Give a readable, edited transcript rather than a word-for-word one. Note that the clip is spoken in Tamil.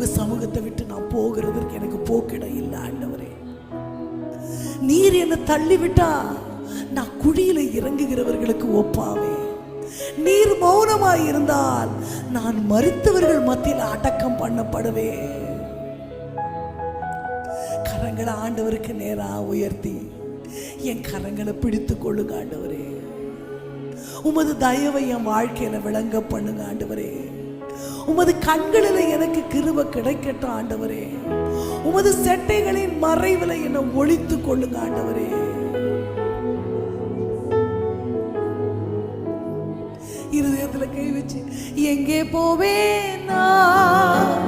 உங்க சமூகத்தை விட்டு நான் போகிறதற்கு எனக்கு போக்கிட இல்லை ஆண்டவரே. நீர் என்னை தள்ளிவிட்டா நான் குழியில இறங்குகிறவர்களுக்கு ஒப்பாவே. நீர் மௌனமாய் இருந்தால் நான் மரித்தவர்கள் மத்தியில் அடக்கம் பண்ணப்படுவேன். கரங்களை ஆண்டவருக்கு நேரா உயர்த்தி என் கரங்களை பிடித்து கொள்ளுங்க ஆண்டவரே. உமது தயவை என் வாழ்க்கையில விளங்க பண்ணுங்க ஆண்டவரே. உமது கண்களில் எனக்கு கிருபை கிடைக்கட்டும் ஆண்டவரே. உமது செட்டைகளின் மறைவில் என்னை ஒளித்து கொள்ளுங்க ஆண்டவரே. இருதயத்துல கை வச்சு எங்கே போவேன் நான்,